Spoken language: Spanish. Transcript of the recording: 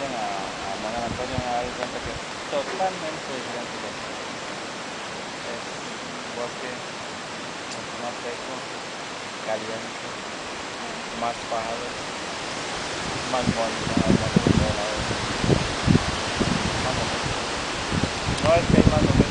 vayan a San Antonio van a dar cuenta que es totalmente idéntico. Es bosque mucho más seco, caliente, más pájaros, más monos, van a haber monos de todos lados. Más bonito. No es que hay más